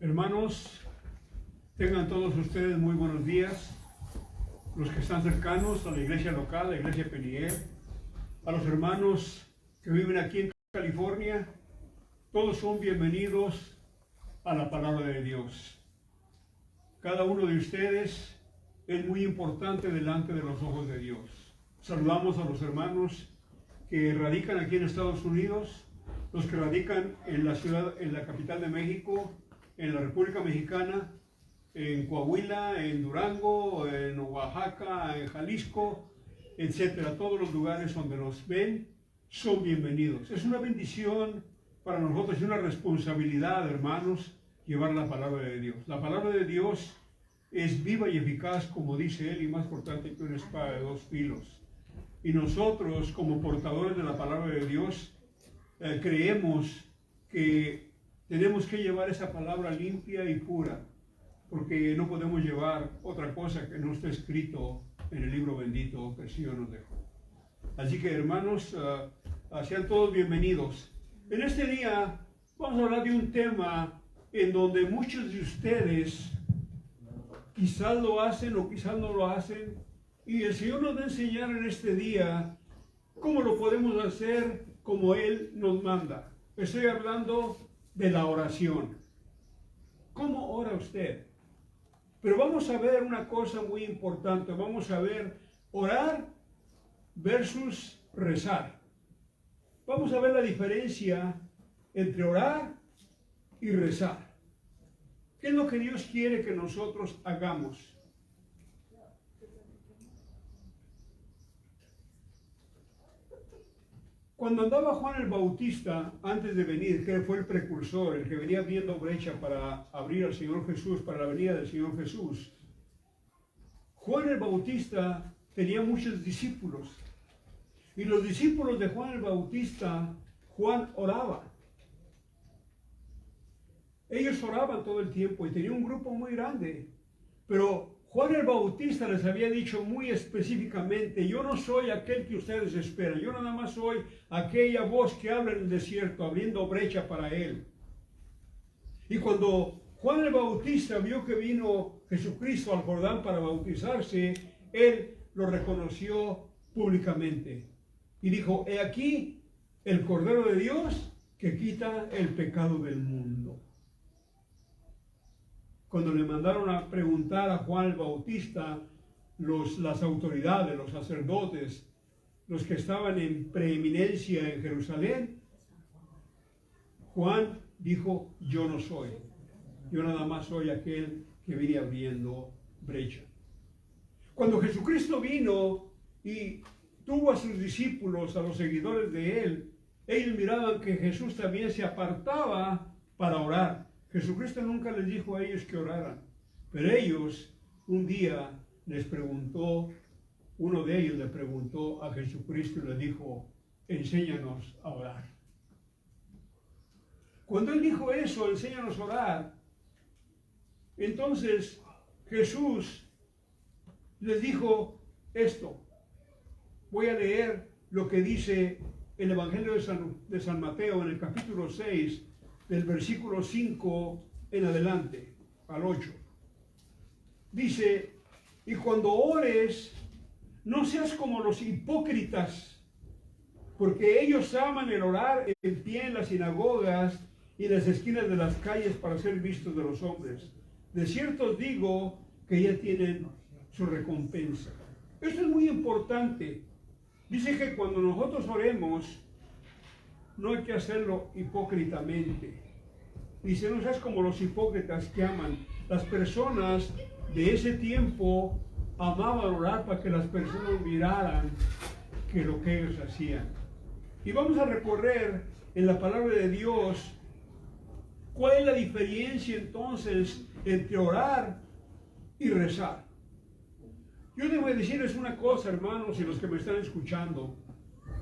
Hermanos, tengan todos ustedes muy buenos días. Los que están cercanos a la iglesia local, la iglesia Peniel, a los hermanos que viven aquí en California, todos son bienvenidos a la palabra de Dios. Cada uno de ustedes es muy importante delante de los ojos de Dios. Saludamos a los hermanos que radican aquí en Estados Unidos, los que radican en la ciudad, en la capital de México, en la República Mexicana, en Coahuila, en Durango, en Oaxaca, en Jalisco, etcétera. Todos los lugares donde nos ven son bienvenidos. Es una bendición para nosotros y una responsabilidad, hermanos, llevar la palabra de Dios. La palabra de Dios es viva y eficaz, como dice él, y más cortante que una espada de dos filos. Y nosotros, como portadores de la palabra de Dios, creemos que tenemos que llevar esa palabra limpia y pura, porque no podemos llevar otra cosa que no esté escrito en el libro bendito que el Señor nos dejó. Así que, hermanos, sean todos bienvenidos. En este día vamos a hablar de un tema en donde muchos de ustedes quizás lo hacen o quizás no lo hacen, y el Señor nos va a enseñar en este día cómo lo podemos hacer como Él nos manda. Estoy hablando de la oración. ¿Cómo ora usted? Pero vamos a ver una cosa muy importante. Vamos a ver orar versus rezar. Vamos a ver la diferencia entre orar y rezar. ¿Qué es lo que Dios quiere que nosotros hagamos? Cuando andaba Juan el Bautista, antes de venir, que fue el precursor, el que venía abriendo brecha para abrir al Señor Jesús, para la venida del Señor Jesús, Juan el Bautista tenía muchos discípulos. Y los discípulos de Juan el Bautista, Juan oraba. Ellos oraban todo el tiempo y tenía un grupo muy grande. Pero Juan el Bautista les había dicho muy específicamente: yo no soy aquel que ustedes esperan, yo nada más soy aquella voz que habla en el desierto, abriendo brecha para él. Y cuando Juan el Bautista vio que vino Jesucristo al Jordán para bautizarse, él lo reconoció públicamente. Y dijo: he aquí el Cordero de Dios que quita el pecado del mundo. Cuando le mandaron a preguntar a Juan el Bautista, las autoridades, los sacerdotes, los que estaban en preeminencia en Jerusalén, Juan dijo: yo no soy, yo nada más soy aquel que viene abriendo brecha. Cuando Jesucristo vino y tuvo a sus discípulos, a los seguidores de él, ellos miraban que Jesús también se apartaba para orar. Jesucristo nunca les dijo a ellos que oraran, pero ellos un día les preguntó, uno de ellos le preguntó a Jesucristo y le dijo: enséñanos a orar. Cuando él dijo eso, enséñanos a orar, entonces Jesús les dijo esto. Voy a leer lo que dice el Evangelio de San Mateo en el capítulo 6, del versículo 5 en adelante, al 8. Dice: y cuando ores, no seas como los hipócritas, porque ellos aman el orar en pie en las sinagogas y en las esquinas de las calles para ser vistos de los hombres. De cierto os digo que ya tienen su recompensa. Esto es muy importante. Dice que cuando nosotros oremos, no hay que hacerlo hipócritamente. Dice: no seas como los hipócritas que aman. Las personas de ese tiempo amaban orar para que las personas miraran que lo que ellos hacían. Y vamos a recorrer en la palabra de Dios cuál es la diferencia entonces entre orar y rezar. Yo debo decirles una cosa, hermanos, y los que me están escuchando.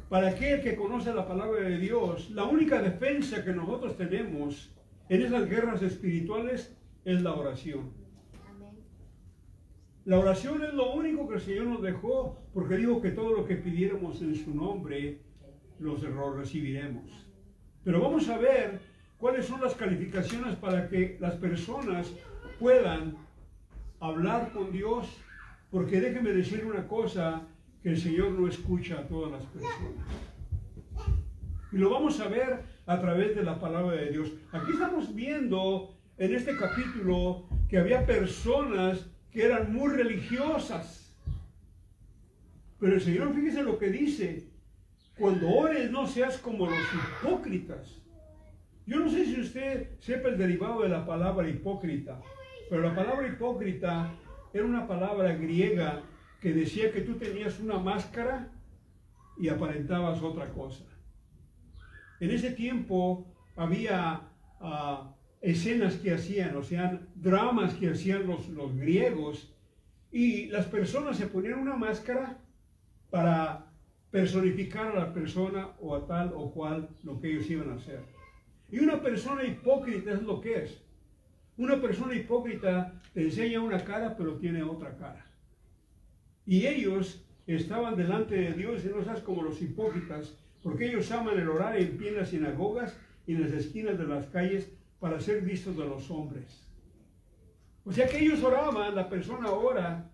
Para aquel que conoce la palabra de Dios, la única defensa que nosotros tenemos en esas guerras espirituales es la oración. Amén. La oración es lo único que el Señor nos dejó, porque dijo que todo lo que pidiéramos en su nombre, los recibiremos. Pero vamos a ver cuáles son las calificaciones para que las personas puedan hablar con Dios, porque déjeme decir una cosa, que el Señor no escucha a todas las personas. Y lo vamos a ver a través de la palabra de Dios. Aquí estamos viendo en este capítulo que había personas que eran muy religiosas. Pero el Señor, fíjese lo que dice: cuando ores no seas como los hipócritas. Yo no sé si usted sepa el derivado de la palabra hipócrita, pero la palabra hipócrita era una palabra griega que decía que tú tenías una máscara y aparentabas otra cosa. En ese tiempo había escenas que hacían, o sea, dramas que hacían los griegos, y las personas se ponían una máscara para personificar a la persona o a tal o cual lo que ellos iban a hacer. Y una persona hipócrita es lo que es. Una persona hipócrita te enseña una cara pero tiene otra cara. Y ellos estaban delante de Dios y no seas como los hipócritas, porque ellos aman el orar en pie en las sinagogas y en las esquinas de las calles para ser vistos de los hombres. O sea que ellos oraban, la persona ora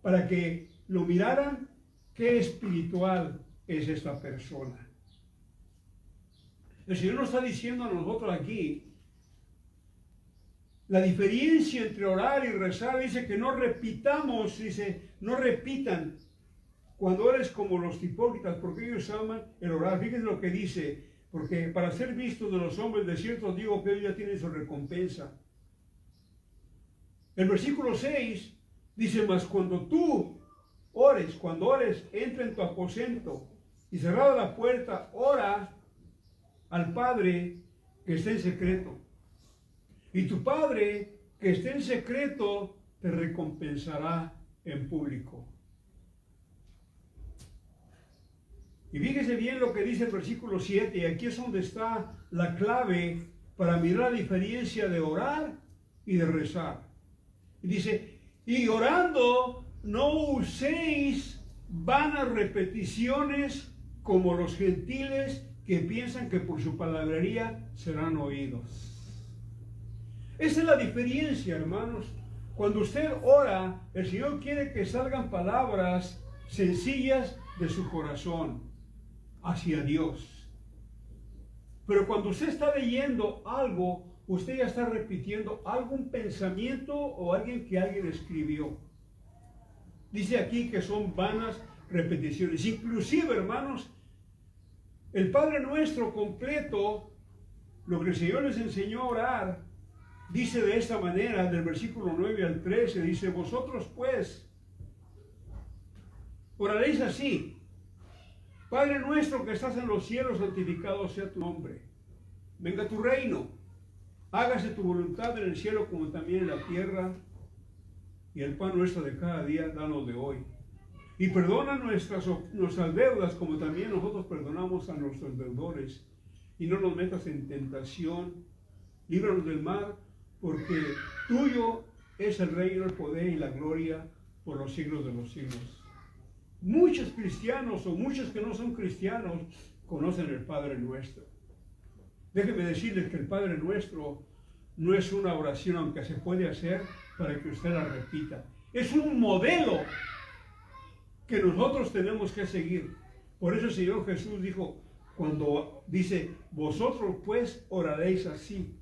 para que lo miraran. Qué espiritual es esta persona. El Señor nos está diciendo a nosotros aquí la diferencia entre orar y rezar. Dice que no repitamos, dice, no repitan cuando eres como los hipócritas, porque ellos aman el orar. Fíjense lo que dice: porque para ser vistos de los hombres, de cierto digo que ellos ya tienen su recompensa. El versículo 6 dice: mas cuando tú ores, entra en tu aposento y cerrada la puerta, ora al Padre que está en secreto. Y tu Padre que está en secreto te recompensará en público. Y fíjese bien lo que dice el versículo 7, y aquí es donde está la clave para mirar la diferencia de orar y de rezar. Y dice: y orando no uséis vanas repeticiones como los gentiles que piensan que por su palabrería serán oídos. Esa es la diferencia, hermanos. Cuando usted ora, el Señor quiere que salgan palabras sencillas de su corazón hacia Dios. Pero cuando usted está leyendo algo, usted ya está repitiendo algún pensamiento o alguien escribió. Dice aquí que son vanas repeticiones. Inclusive, hermanos, el Padre Nuestro completo, lo que el Señor les enseñó a orar, dice de esta manera, del versículo 9 al 13, dice: vosotros pues oraréis así: Padre nuestro que estás en los cielos, santificado sea tu nombre. Venga tu reino. Hágase tu voluntad en el cielo como también en la tierra. Y el pan nuestro de cada día, danos de hoy. Y perdona nuestras deudas como también nosotros perdonamos a nuestros deudores. Y no nos metas en tentación. Líbranos del mal, porque tuyo es el reino, el poder y la gloria por los siglos de los siglos. Muchos cristianos o muchos que no son cristianos conocen el Padre Nuestro. Déjeme decirles que el Padre Nuestro no es una oración, aunque se puede hacer, para que usted la repita. Es un modelo que nosotros tenemos que seguir. Por eso el Señor Jesús dijo, cuando dice, vosotros pues oraréis así.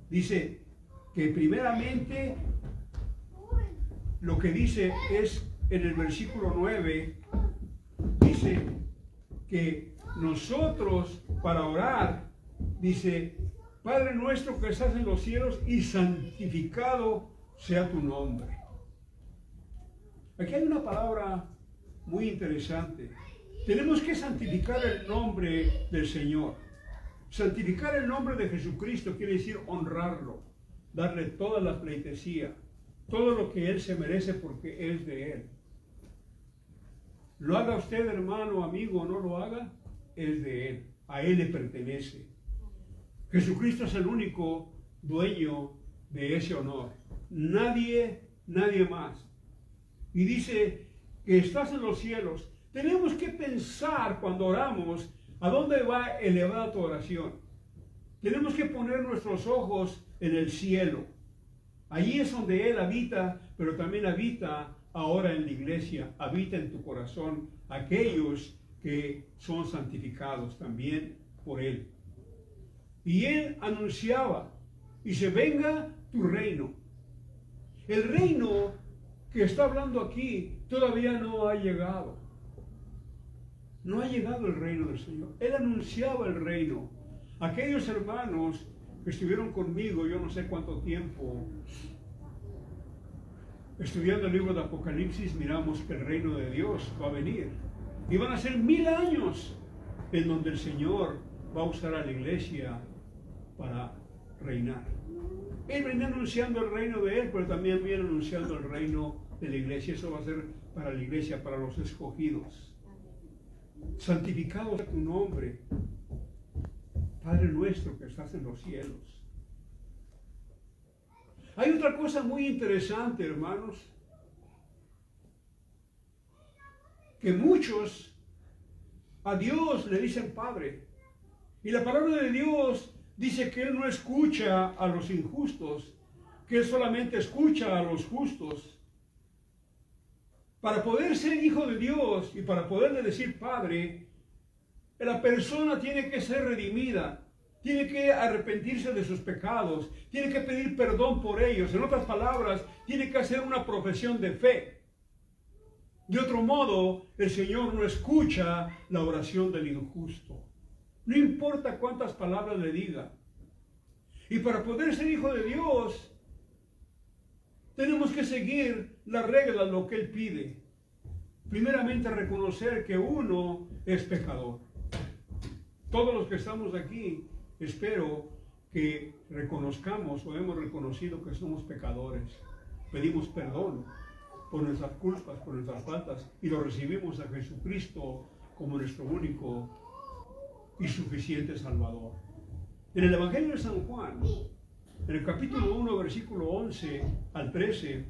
Dice que primeramente lo que dice es en el versículo 9, dice que nosotros para orar, dice, Padre nuestro que estás en los cielos y santificado sea tu nombre. Aquí hay una palabra muy interesante. Tenemos que santificar el nombre del Señor. Santificar el nombre de Jesucristo quiere decir honrarlo, darle toda la pleitesía, todo lo que Él se merece porque es de Él. Lo haga usted, hermano, amigo, o no lo haga, es de Él. A Él le pertenece. Jesucristo es el único dueño de ese honor. Nadie más. Y dice que estás en los cielos. Tenemos que pensar cuando oramos, ¿a dónde va elevada tu oración? Tenemos que poner nuestros ojos en el cielo. Allí es donde Él habita, pero también habita ahora en la iglesia, habita en tu corazón aquellos que son santificados también por Él. Y Él anunciaba, dice, venga tu reino. El reino que está hablando aquí todavía no ha llegado. No ha llegado el reino del Señor. Él anunciaba el reino. Aquellos hermanos que estuvieron conmigo, yo no sé cuánto tiempo, estudiando el libro de Apocalipsis, miramos que el reino de Dios va a venir. Y van a ser 1000 años en donde el Señor va a usar a la iglesia para reinar. Él viene anunciando el reino de Él, pero también viene anunciando el reino de la iglesia. Eso va a ser para la iglesia, para los escogidos. Santificado sea tu nombre, Padre nuestro que estás en los cielos. Hay otra cosa muy interesante, hermanos, que muchos a Dios le dicen Padre. Y la palabra de Dios dice que Él no escucha a los injustos, que Él solamente escucha a los justos. Para poder ser hijo de Dios y para poderle decir Padre, la persona tiene que ser redimida, tiene que arrepentirse de sus pecados, tiene que pedir perdón por ellos. En otras palabras, tiene que hacer una profesión de fe. De otro modo, el Señor no escucha la oración del injusto. No importa cuántas palabras le diga. Y para poder ser hijo de Dios, tenemos que seguir las reglas, lo que Él pide. Primeramente, reconocer que uno es pecador. Todos los que estamos aquí, espero que reconozcamos o hemos reconocido que somos pecadores. Pedimos perdón por nuestras culpas, por nuestras faltas, y lo recibimos a Jesucristo como nuestro único y suficiente Salvador. En el Evangelio de San Juan, en el capítulo 1, versículo 11 al 13,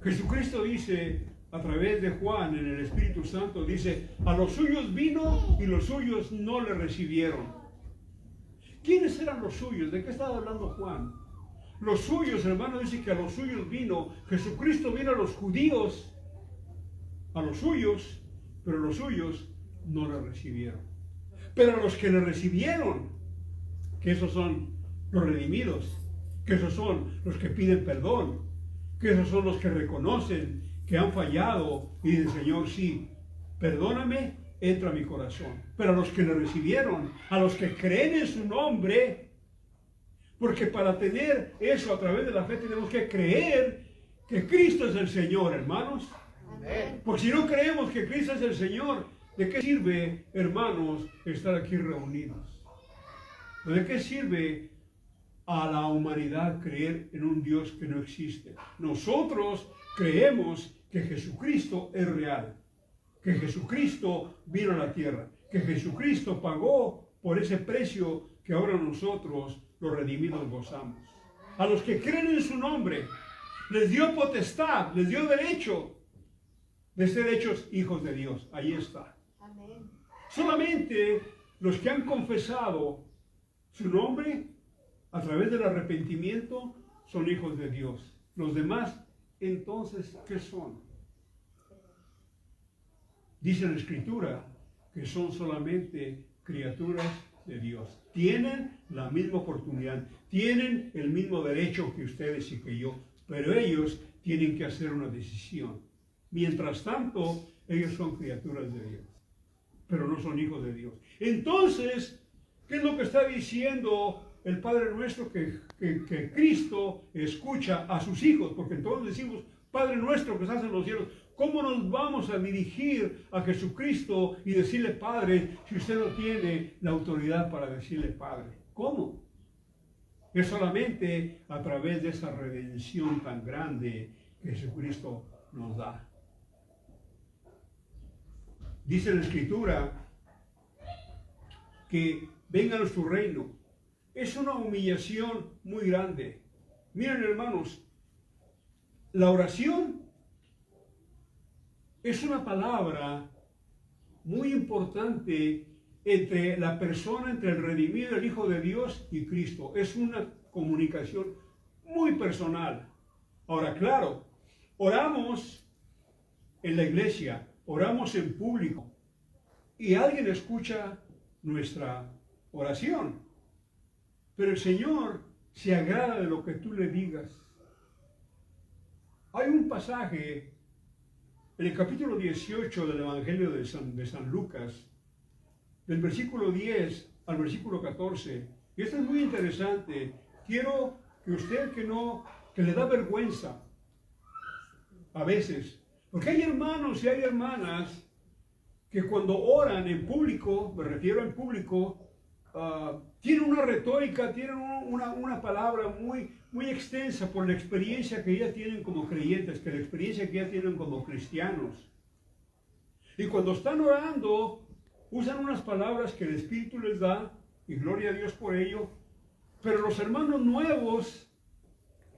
Jesucristo dice, a través de Juan, en el Espíritu Santo, dice, a los suyos vino y los suyos no le recibieron. ¿Quiénes eran los suyos? ¿De qué estaba hablando Juan? Los suyos, hermano, dice que a los suyos vino. Jesucristo vino a los judíos, a los suyos, pero los suyos no le recibieron. Pero a los que le recibieron, que esos son los redimidos, que esos son los que piden perdón, que esos son los que reconocen que han fallado y dicen, Señor, sí, perdóname, entra a mi corazón. Pero a los que le recibieron, a los que creen en su nombre, porque para tener eso a través de la fe tenemos que creer que Cristo es el Señor, hermanos. Amén. Porque si no creemos que Cristo es el Señor, ¿de qué sirve, hermanos, estar aquí reunidos? ¿De qué sirve a la humanidad creer en un Dios que no existe? Nosotros creemos que Jesucristo es real, que Jesucristo vino a la tierra, que Jesucristo pagó por ese precio que ahora nosotros, los redimidos, gozamos. A los que creen en su nombre, les dio potestad, les dio derecho de ser hechos hijos de Dios. Ahí está. Amén. Solamente los que han confesado su nombre a través del arrepentimiento son hijos de Dios. Los demás, entonces, ¿qué son? Dice la Escritura que son solamente criaturas de Dios. Tienen la misma oportunidad, tienen el mismo derecho que ustedes y que yo, pero ellos tienen que hacer una decisión. Mientras tanto, ellos son criaturas de Dios, pero no son hijos de Dios. Entonces, ¿qué es lo que está diciendo el Padre nuestro? Que Cristo escucha a sus hijos, porque entonces decimos, Padre nuestro que estás en los cielos. ¿Cómo nos vamos a dirigir a Jesucristo y decirle Padre si usted no tiene la autoridad para decirle Padre? ¿Cómo? Es solamente a través de esa redención tan grande que Jesucristo nos da. Dice la Escritura que venga a nuestro reino. Es una humillación muy grande. Miren, hermanos, la oración es una palabra muy importante entre la persona, entre el redimido, el Hijo de Dios y Cristo. Es una comunicación muy personal. Ahora, claro, oramos en la iglesia, oramos en público y alguien escucha nuestra oración. Pero el Señor se agrada de lo que tú le digas. Hay un pasaje en el capítulo 18 del Evangelio de San Lucas, del versículo 10 al versículo 14, y esto es muy interesante. Quiero que usted que le da vergüenza a veces, porque hay hermanos y hay hermanas que cuando oran en público, me refiero en público, tienen una retórica, tienen una palabra muy extensa por la experiencia que ya tienen como creyentes, que la experiencia que ya tienen como cristianos. Y cuando están orando, usan unas palabras que el Espíritu les da, y gloria a Dios por ello, pero los hermanos nuevos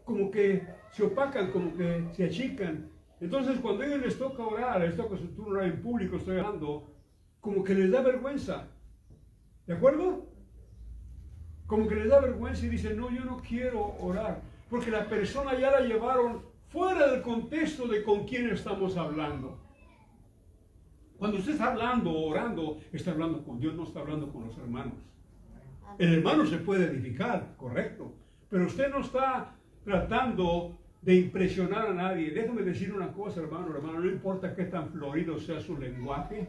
como que se opacan, como que se achican. Entonces cuando a ellos les toca orar, les toca su turno orar en público, estoy orando, como que les da vergüenza. ¿De acuerdo? Como que les da vergüenza y dicen, no, yo no quiero orar, porque la persona ya la llevaron fuera del contexto de con quién estamos hablando. Cuando usted está hablando o orando, está hablando con Dios, no está hablando con los hermanos. El hermano se puede edificar, correcto, pero usted no está tratando de impresionar a nadie. Déjame decir una cosa, hermano, no importa qué tan florido sea su lenguaje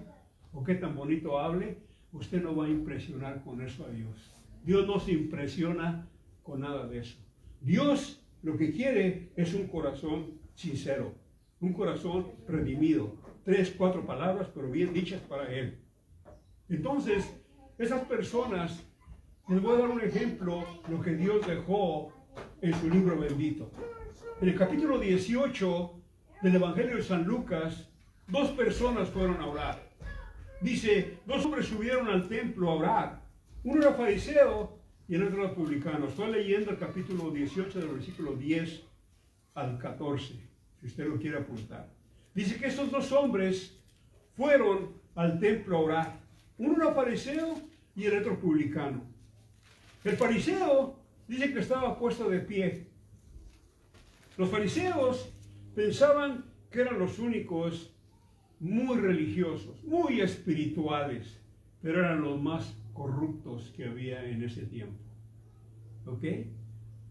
o qué tan bonito hable, usted no va a impresionar con eso a Dios. Dios no se impresiona con nada de eso. Dios lo que quiere es un corazón sincero, un corazón redimido. 3, 4 palabras, pero bien dichas para Él. Entonces, esas personas, les voy a dar un ejemplo, lo que Dios dejó en su libro bendito. En el capítulo 18 del Evangelio de San Lucas, 2 personas fueron a orar. Dice, 2 hombres subieron al templo a orar. Uno era fariseo y el otro era publicano. Estoy leyendo el capítulo 18 del versículo 10 al 14, si usted lo quiere apuntar. Dice que estos 2 hombres fueron al templo a orar. Uno era fariseo y el otro publicano. El fariseo dice que estaba puesto de pie. Los fariseos pensaban que eran los únicos muy religiosos, muy espirituales, pero eran los más corruptos que había en ese tiempo. ¿Ok?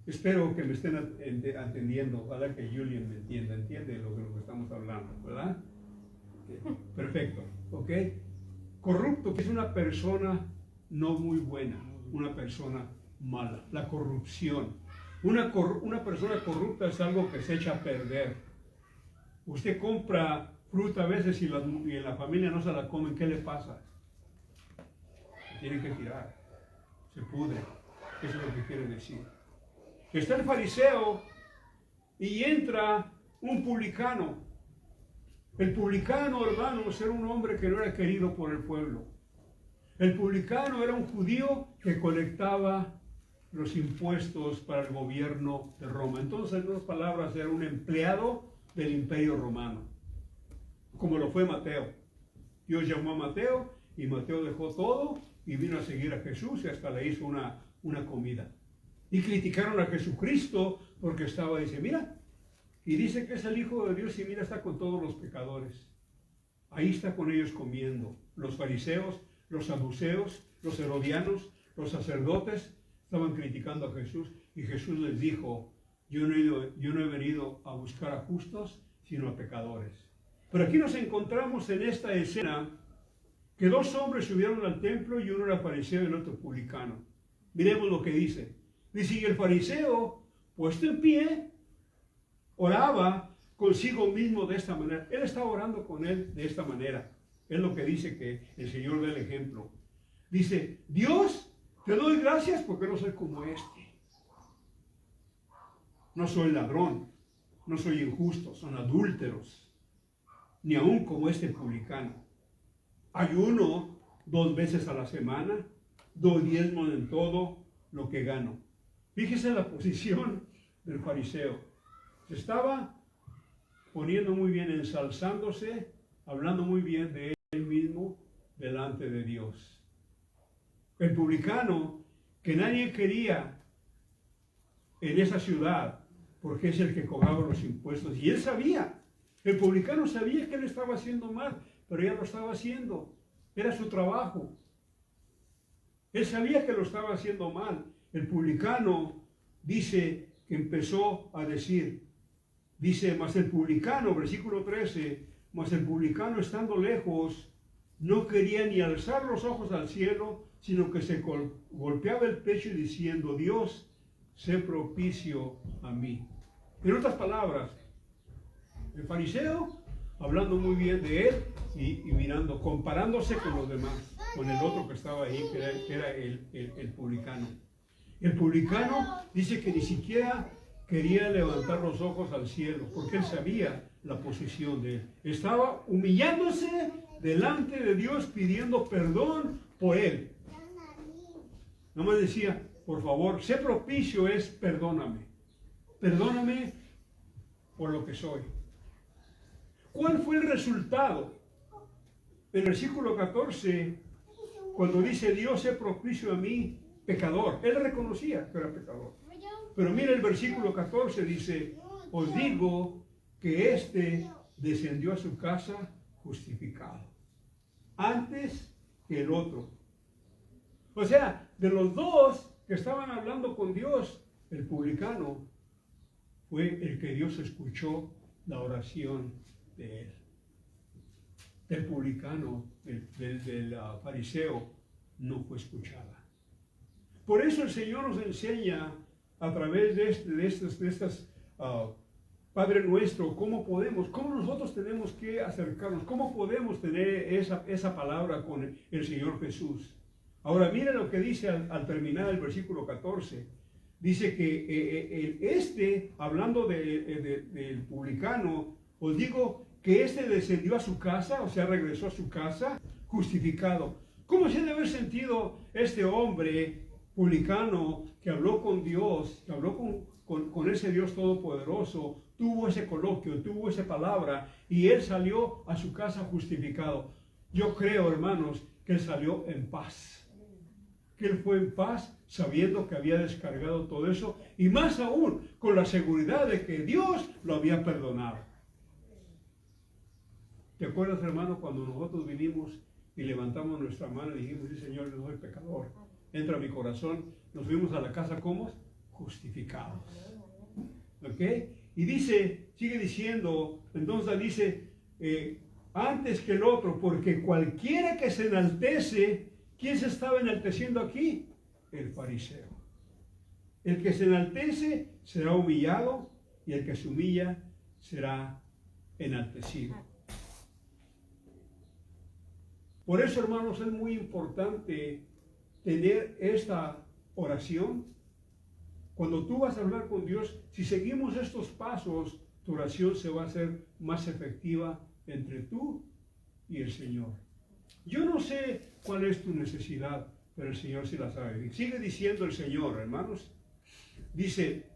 Espero que me estén atendiendo. Ojalá que Julian me entienda. Entiende lo que estamos hablando, ¿verdad? Okay. Perfecto. ¿Ok? Corrupto, que es una persona no muy buena, una persona mala. La corrupción. Una persona corrupta es algo que se echa a perder. Usted compra fruta a veces y en la familia no se la comen. ¿Qué le pasa? Se tienen que tirar. Se pudre. Eso es lo que quiere decir. Está el fariseo y entra un publicano. El publicano, hermanos, era un hombre que no era querido por el pueblo. El publicano era un judío que colectaba los impuestos para el gobierno de Roma. Entonces, en otras palabras, era un empleado del imperio romano, como lo fue Mateo. Dios llamó a Mateo y Mateo dejó todo y vino a seguir a Jesús y hasta le hizo una comida. Y criticaron a Jesucristo porque dice, mira, y dice que es el Hijo de Dios y mira, está con todos los pecadores. Ahí está con ellos comiendo. Los fariseos, los saduceos, los herodianos, los sacerdotes estaban criticando a Jesús y Jesús les dijo, yo no he venido a buscar a justos, sino a pecadores. Pero aquí nos encontramos en esta escena que 2 hombres subieron al templo y uno era fariseo y el otro publicano. Miremos lo que dice. Dice, y el fariseo, puesto en pie, oraba consigo mismo de esta manera. Él estaba orando con él de esta manera. Es lo que dice que el Señor da el ejemplo. Dice, Dios, te doy gracias porque no soy como este. No soy ladrón, no soy injusto, son adúlteros, ni aún como este publicano. Ayuno 2 veces a la semana, doy diezmos en todo lo que gano. Fíjese la posición del fariseo. Se estaba poniendo muy bien, ensalzándose, hablando muy bien de él mismo delante de Dios. el publicano, que nadie quería en esa ciudad, porque es el que cobraba los impuestos. Y él sabía, el publicano sabía que él estaba haciendo mal, pero ya lo estaba haciendo. Era su trabajo. Él sabía que lo estaba haciendo mal. El publicano dice que empezó a decir, dice, mas el publicano, versículo 13, mas el publicano estando lejos, no quería ni alzar los ojos al cielo, sino que se golpeaba el pecho y diciendo, Dios, sé propicio a mí. En otras palabras, el fariseo, hablando muy bien de él y mirando, comparándose con los demás, con el otro que estaba ahí, que era el publicano. El publicano dice que ni siquiera quería levantar los ojos al cielo, porque él sabía la posición de él. Estaba humillándose delante de Dios, pidiendo perdón por él. Nada más decía, por favor, sé propicio es perdóname. Perdóname por lo que soy. ¿Cuál fue el resultado? En el versículo 14, cuando dice Dios sé propicio a mí, pecador. Él reconocía que era pecador. Pero mira el versículo 14, dice, os digo que éste descendió a su casa justificado, antes que el otro. O sea, de los dos que estaban hablando con Dios, el publicano fue el que Dios escuchó la oración de él. Del publicano, del fariseo, no fue escuchada. Por eso el Señor nos enseña a través de estas Padre Nuestro, cómo nosotros tenemos que acercarnos, cómo podemos tener esa palabra con el Señor Jesús. Ahora miren lo que dice al terminar el versículo 14. Dice que hablando del publicano, os digo que descendió a su casa, o sea, regresó a su casa, justificado. ¿Cómo se debe haber sentido este hombre publicano que habló con Dios, que habló con ese Dios todopoderoso, tuvo ese coloquio, tuvo esa palabra, y él salió a su casa justificado? Yo creo, hermanos, que él salió en paz. Que él fue en paz sabiendo que había descargado todo eso, y más aún con la seguridad de que Dios lo había perdonado. ¿Te acuerdas, hermano, cuando nosotros vinimos y levantamos nuestra mano y dijimos, sí, Señor, yo soy pecador, entra a mi corazón? Nos fuimos a la casa, ¿cómo? Justificados. ¿Ok? Y dice, sigue diciendo, entonces dice, antes que el otro, porque cualquiera que se enaltece, ¿quién se estaba enalteciendo aquí? El fariseo. El que se enaltece será humillado, y el que se humilla será enaltecido. Por eso, hermanos, es muy importante tener esta oración. Cuando tú vas a hablar con Dios, si seguimos estos pasos, tu oración se va a hacer más efectiva entre tú y el Señor. Yo no sé cuál es tu necesidad, pero el Señor sí la sabe. Sigue diciendo el Señor, hermanos. Dice,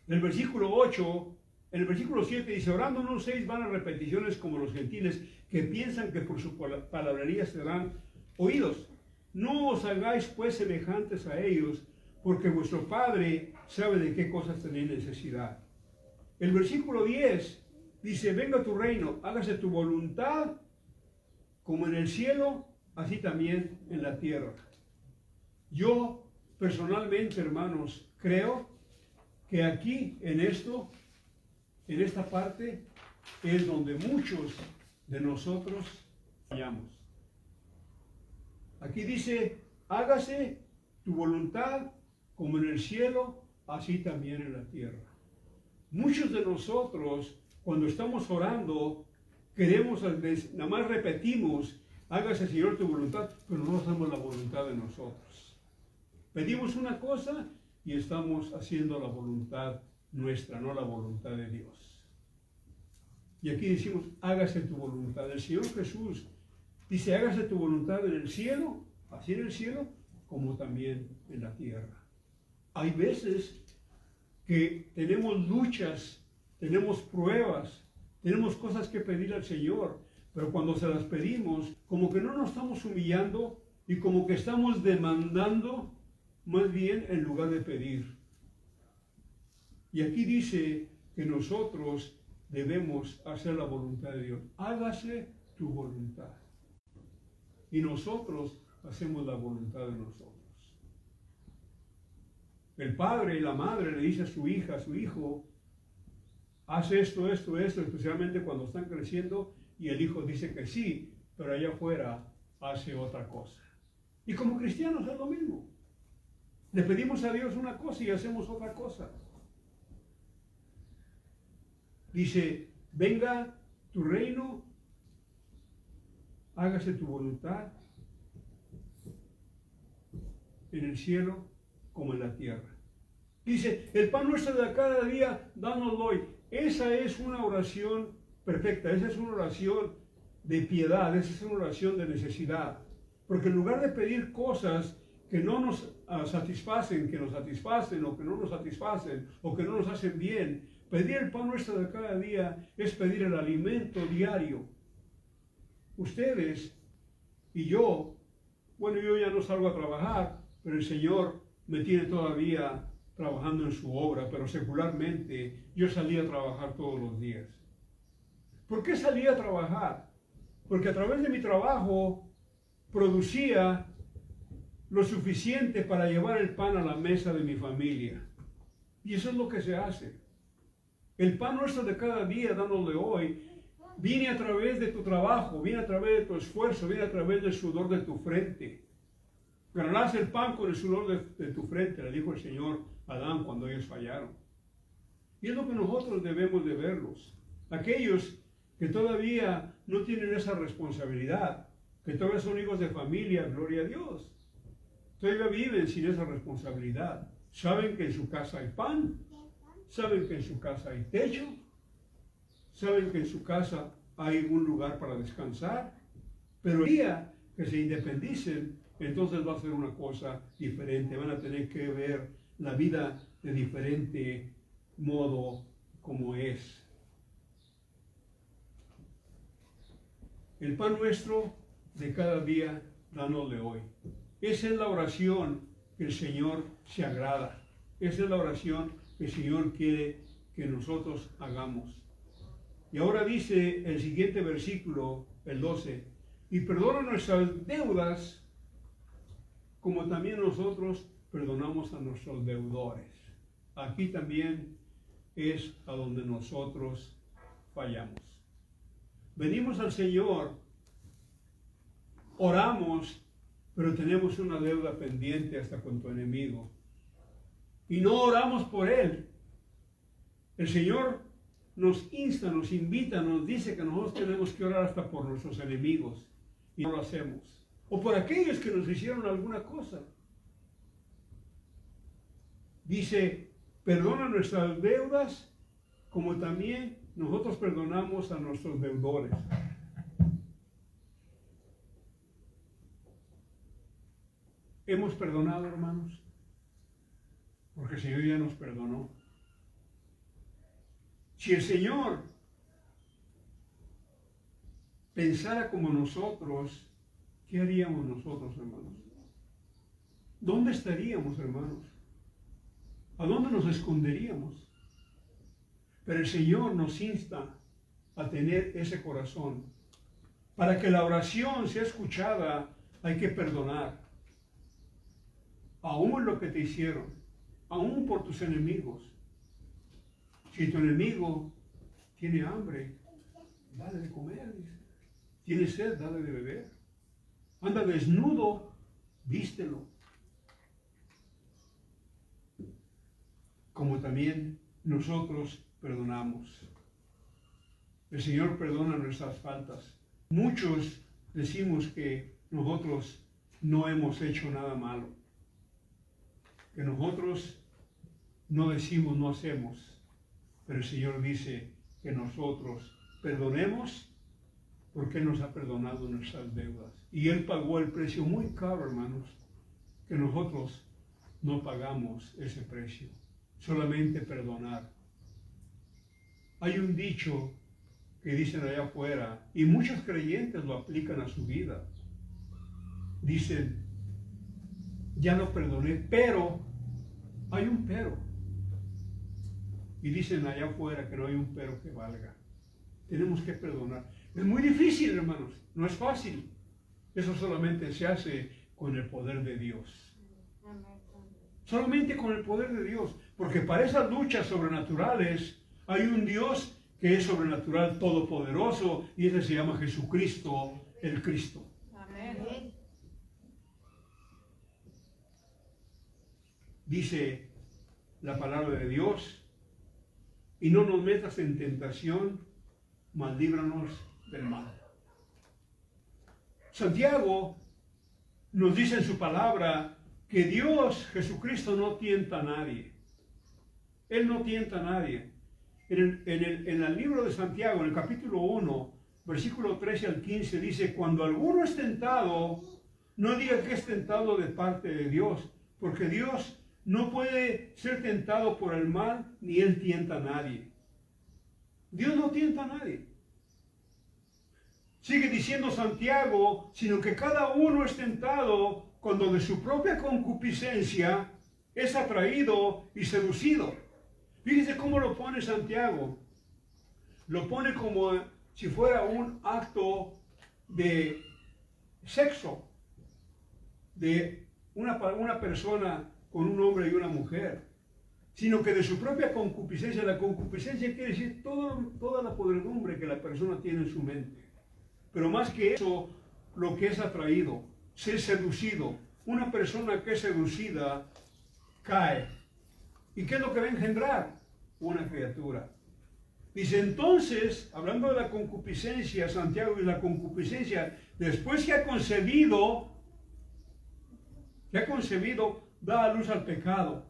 en el versículo 8, en el versículo 7 dice, orando no uséis vanas repeticiones como los gentiles, que piensan que por su palabrería serán oídos. No os hagáis pues semejantes a ellos, porque vuestro Padre sabe de qué cosas tenéis necesidad. El versículo 10 dice, venga tu reino, hágase tu voluntad, como en el cielo, así también en la tierra. Yo personalmente, hermanos, creo que aquí, en esta parte, es donde muchos de nosotros fallamos. Aquí dice, hágase tu voluntad como en el cielo, así también en la tierra. Muchos de nosotros, cuando estamos orando, queremos, nada más repetimos, hágase, Señor, tu voluntad, pero no hacemos la voluntad de nosotros. Pedimos una cosa y estamos haciendo la voluntad nuestra, no la voluntad de Dios. Y aquí decimos, hágase tu voluntad. El Señor Jesús dice, hágase tu voluntad en el cielo, así en el cielo, como también en la tierra. Hay veces que tenemos luchas, tenemos pruebas, tenemos cosas que pedir al Señor, pero cuando se las pedimos, como que no nos estamos humillando Y como que estamos demandando más bien en lugar de pedir. Y aquí dice que nosotros debemos hacer la voluntad de Dios. Hágase tu voluntad. Y nosotros hacemos la voluntad de nosotros. El padre y la madre le dice a su hija, a su hijo, haz esto, esto, esto, especialmente cuando están creciendo, y el hijo dice que sí, pero allá afuera hace otra cosa. Y como cristianos es lo mismo. Le pedimos a Dios una cosa y hacemos otra cosa. Dice, venga tu reino, hágase tu voluntad en el cielo como en la tierra. Dice, el pan nuestro de cada día, dánoslo hoy. Esa es una oración perfecta, esa es una oración de piedad, esa es una oración de necesidad. Porque en lugar de pedir cosas que no nos satisfacen, que nos satisfacen o que no nos satisfacen o que no nos hacen bien, pedir el pan nuestro de cada día es pedir el alimento diario. Ustedes y yo, bueno, yo ya no salgo a trabajar, pero el Señor me tiene todavía trabajando en su obra, pero secularmente yo salía a trabajar todos los días. ¿Por qué salía a trabajar? Porque a través de mi trabajo producía lo suficiente para llevar el pan a la mesa de mi familia. Y eso es lo que se hace. El pan nuestro de cada día, dándole hoy, viene a través de tu trabajo, viene a través de tu esfuerzo, viene a través del sudor de tu frente. Ganarás el pan con el sudor de tu frente, le dijo el Señor a Adán cuando ellos fallaron. Y es lo que nosotros debemos de verlos. Aquellos que todavía no tienen esa responsabilidad, que todavía son hijos de familia, gloria a Dios. Todavía viven sin esa responsabilidad. Saben que en su casa hay pan, saben que en su casa hay techo, saben que en su casa hay un lugar para descansar, pero el día que se independicen, entonces va a ser una cosa diferente. Van a tener que ver la vida de diferente modo como es. El pan nuestro de cada día, dánosle hoy. Esa es la oración que el Señor se agrada. Esa es la oración que el Señor quiere que nosotros hagamos. Y ahora dice el siguiente versículo, el 12, y perdona nuestras deudas como también nosotros perdonamos a nuestros deudores. Aquí también es a donde nosotros fallamos. Venimos al Señor, oramos, pero tenemos una deuda pendiente hasta con tu enemigo. Y no oramos por él. El Señor nos insta, nos invita, nos dice que nosotros tenemos que orar hasta por nuestros enemigos. Y no lo hacemos. O por aquellos que nos hicieron alguna cosa. Dice, perdona nuestras deudas, como también nosotros perdonamos a nuestros deudores. ¿Hemos perdonado, hermanos? Porque el Señor ya nos perdonó. Si el Señor pensara como nosotros, ¿qué haríamos nosotros, hermanos? ¿Dónde estaríamos, hermanos? ¿A dónde nos esconderíamos? Pero el Señor nos insta a tener ese corazón. Para que la oración sea escuchada, hay que perdonar. Aún lo que te hicieron, aún por tus enemigos. Si tu enemigo tiene hambre, dale de comer, dice. Tiene sed, dale de beber. Anda desnudo, vístelo. Como también nosotros perdonamos. El Señor perdona nuestras faltas. Muchos decimos que nosotros no hemos hecho nada malo. Que nosotros no decimos, no hacemos. Pero el Señor dice que nosotros perdonemos porque Él nos ha perdonado nuestras deudas. Y Él pagó el precio muy caro, hermanos, que nosotros no pagamos ese precio. Solamente perdonar. Hay un dicho que dicen allá afuera, y muchos creyentes lo aplican a su vida. dicen, ya lo perdoné, pero hay un pero. Y dicen allá afuera que no hay un pero que valga. Tenemos que perdonar. Es muy difícil, hermanos, no es fácil. Eso solamente se hace con el poder de Dios. Solamente con el poder de Dios. Porque para esas luchas sobrenaturales hay un Dios que es sobrenatural, todopoderoso, y ese se llama Jesucristo, el Cristo. Amén. Dice la palabra de Dios, y no nos metas en tentación, mas líbranos del mal. Santiago nos dice en su palabra que Dios, Jesucristo, no tienta a nadie. Él no tienta a nadie. En el libro de Santiago, en el capítulo 1, versículo 13 al 15, dice, cuando alguno es tentado, no diga que es tentado de parte de Dios, porque Dios no puede ser tentado por el mal, ni Él tienta a nadie. Dios no tienta a nadie. Sigue diciendo Santiago, sino que cada uno es tentado cuando de su propia concupiscencia es atraído y seducido. Fíjese cómo lo pone Santiago. Lo pone como si fuera un acto de sexo de una persona con un hombre y una mujer, sino que de su propia concupiscencia. La concupiscencia quiere decir toda la podredumbre que la persona tiene en su mente. Pero más que eso, lo que es atraído, ser seducido. Una persona que es seducida cae. ¿Y qué es lo que va a engendrar? Una criatura. Dice entonces, hablando de la concupiscencia, Santiago, y la concupiscencia, después que ha concebido, da a luz al pecado.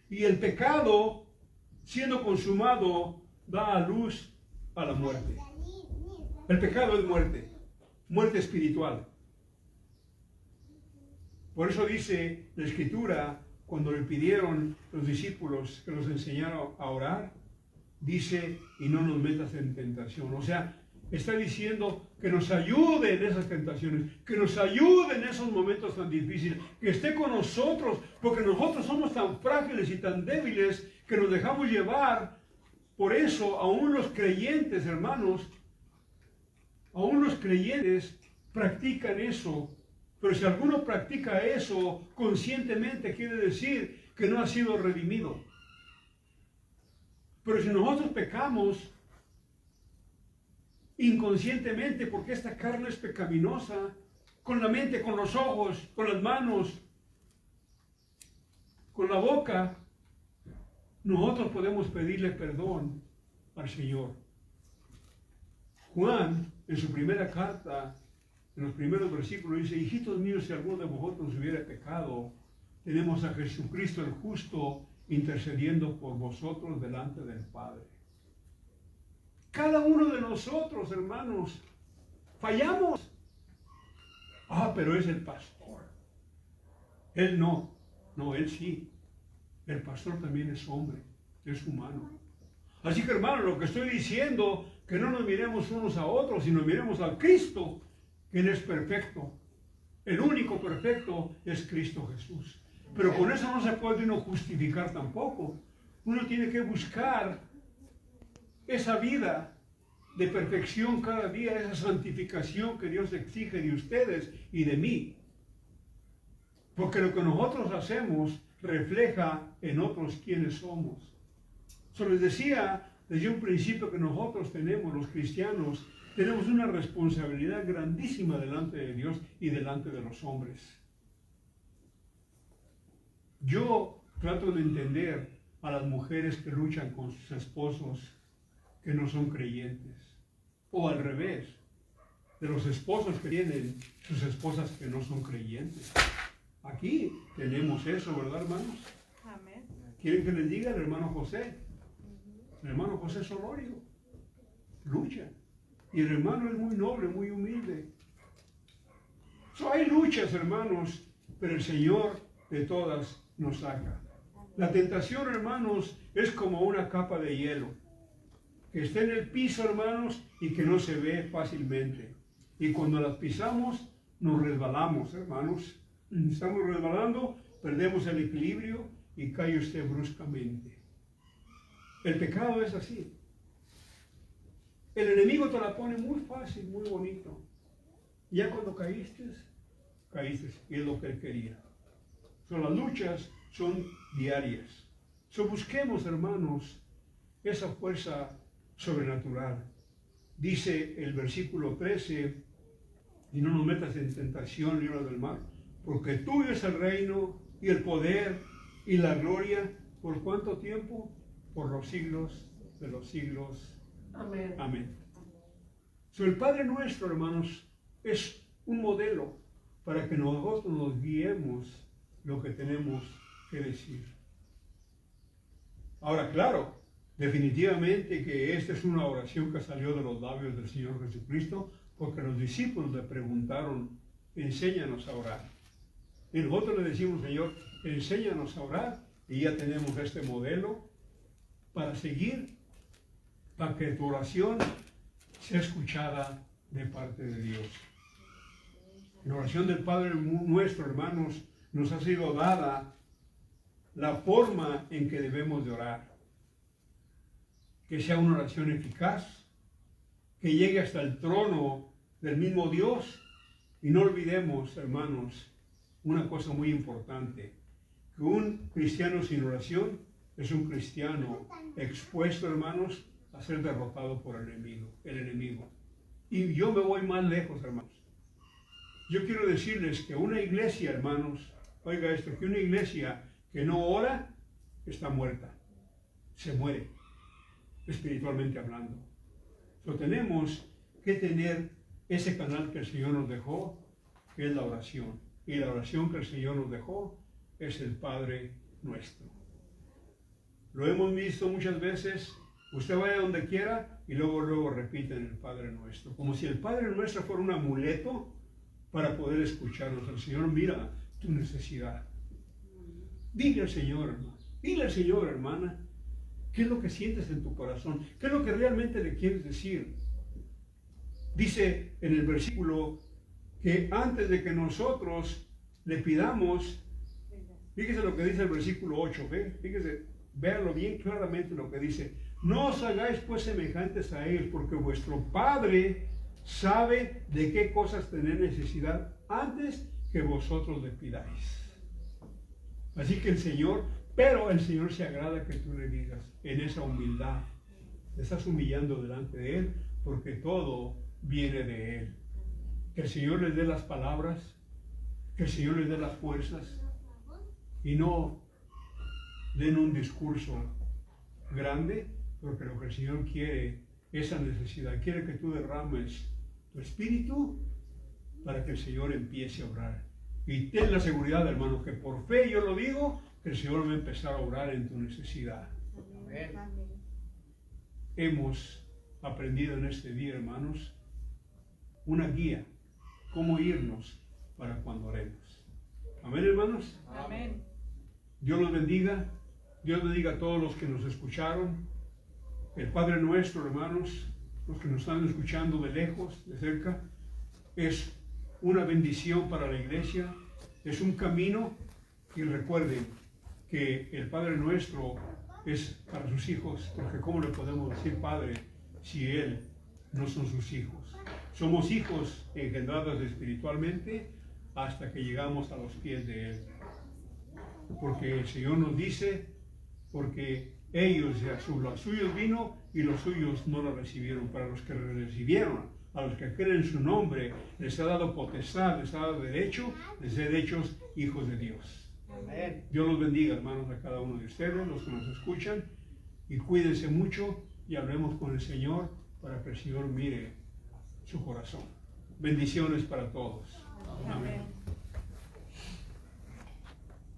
Y el pecado, siendo consumado, da a luz a la muerte. El pecado es muerte, muerte espiritual. Por eso dice la Escritura, cuando le pidieron los discípulos que los enseñaran a orar, dice, y no nos metas en tentación. O sea, está diciendo que nos ayude en esas tentaciones, que nos ayude en esos momentos tan difíciles, que esté con nosotros, porque nosotros somos tan frágiles y tan débiles que nos dejamos llevar. Por eso, aún los creyentes, hermanos, aún los creyentes practican eso. Pero si alguno practica eso conscientemente, quiere decir que no ha sido redimido. Pero si nosotros pecamos inconscientemente, porque esta carne es pecaminosa, con la mente, con los ojos, con las manos, con la boca, nosotros podemos pedirle perdón al Señor. Juan, en su primera carta, en los primeros versículos, dice, hijitos míos, si alguno de vosotros hubiera pecado, tenemos a Jesucristo el justo intercediendo por vosotros delante del Padre. Cada uno de nosotros, hermanos, fallamos. Pero es el pastor. Él no, él sí. El pastor también es hombre, es humano. Así que, hermanos, lo que estoy diciendo, que no nos miremos unos a otros, sino miremos al Cristo, que Él es perfecto. El único perfecto es Cristo Jesús. Pero con eso no se puede uno justificar tampoco. Uno tiene que buscar esa vida de perfección cada día, esa santificación que Dios exige de ustedes y de mí. Porque lo que nosotros hacemos refleja en otros quiénes somos. Les decía desde un principio que nosotros tenemos, los cristianos, tenemos una responsabilidad grandísima delante de Dios y delante de los hombres. Yo trato de entender a las mujeres que luchan con sus esposos que no son creyentes. O al revés, de los esposos que tienen sus esposas que no son creyentes. Aquí tenemos eso, ¿verdad, hermanos? Amén. ¿Quieren que les diga el hermano José? El hermano José Solorio lucha. Y el hermano es muy noble, muy humilde. Hay luchas, hermanos, pero el Señor de todas nos saca. La tentación, hermanos, es como una capa de hielo que está en el piso, hermanos, y que no se ve fácilmente. Y cuando las pisamos, nos resbalamos, hermanos. Estamos resbalando, perdemos el equilibrio y cae usted bruscamente. El pecado es así. El enemigo te la pone muy fácil, muy bonito. Ya cuando caíste, y es lo que él quería. Las luchas son diarias. Busquemos, hermanos, esa fuerza sobrenatural. Dice el versículo 13, y no nos metas en tentación, libro del mar, porque tuyo es el reino y el poder y la gloria, ¿por cuánto tiempo? Por los siglos de los siglos. Amén. Amén. El Padre nuestro, hermanos, es un modelo para que nosotros nos guiemos lo que tenemos que decir. Ahora, claro, definitivamente que esta es una oración que salió de los labios del Señor Jesucristo, porque los discípulos le preguntaron, enséñanos a orar. Y nosotros le decimos, Señor, enséñanos a orar, y ya tenemos este modelo para seguir, para que tu oración sea escuchada de parte de Dios. La oración del Padre nuestro, hermanos, nos ha sido dada la forma en que debemos de orar. Que sea una oración eficaz, que llegue hasta el trono del mismo Dios. Y no olvidemos, hermanos, una cosa muy importante, que un cristiano sin oración es un cristiano expuesto, hermanos, a ser derrotado por el enemigo. Y yo me voy más lejos, hermanos. Yo quiero decirles que una iglesia, hermanos, oiga esto, que una iglesia que no ora está muerta, se muere, espiritualmente hablando. Tenemos que tener ese canal que el Señor nos dejó, que es la oración. Y la oración que el Señor nos dejó es el Padre nuestro. Lo hemos visto muchas veces. Usted vaya donde quiera y luego repiten el Padre nuestro. Como si el Padre nuestro fuera un amuleto para poder escucharnos. El Señor mira tu necesidad. Dile al Señor, hermano. Dile al Señor, hermana, qué es lo que sientes en tu corazón. ¿Qué es lo que realmente le quieres decir? Dice en el versículo que antes de que nosotros le pidamos, fíjese lo que dice el versículo 8, fíjese, véanlo bien claramente lo que dice. No os hagáis pues semejantes a ellos, porque vuestro Padre sabe de qué cosas tenéis necesidad antes que vosotros le pidáis. Así que el Señor se agrada que tú le digas en esa humildad. Te estás humillando delante de Él, porque todo viene de Él. Que el Señor les dé las palabras, que el Señor les dé las fuerzas, y no den un discurso grande, porque lo que el Señor quiere, esa necesidad, quiere que tú derrames tu espíritu para que el Señor empiece a obrar. Y ten la seguridad, hermano, que por fe yo lo digo, que el Señor va a empezar a obrar en tu necesidad. Amén. Hemos aprendido en este día, hermanos, una guía, cómo irnos para cuando oremos. Amén, hermanos. Amén. Dios los bendiga. Dios bendiga a todos los que nos escucharon. El Padre nuestro, hermanos, los que nos están escuchando de lejos, de cerca, es una bendición para la iglesia, es un camino. Y recuerden que el Padre nuestro es para sus hijos, porque ¿cómo le podemos decir Padre si Él no son sus hijos? Somos hijos engendrados espiritualmente hasta que llegamos a los pies de Él. Porque el Señor nos dice, porque ellos, los suyos vino y los suyos no lo recibieron. Para los que lo recibieron, a los que creen en su nombre, les ha dado potestad, les ha dado derecho de ser hechos hijos de Dios. Amén. Dios los bendiga, hermanos, a cada uno de ustedes, los que nos escuchan, y cuídense mucho y hablemos con el Señor para que el Señor mire su corazón. Bendiciones para todos. Amén.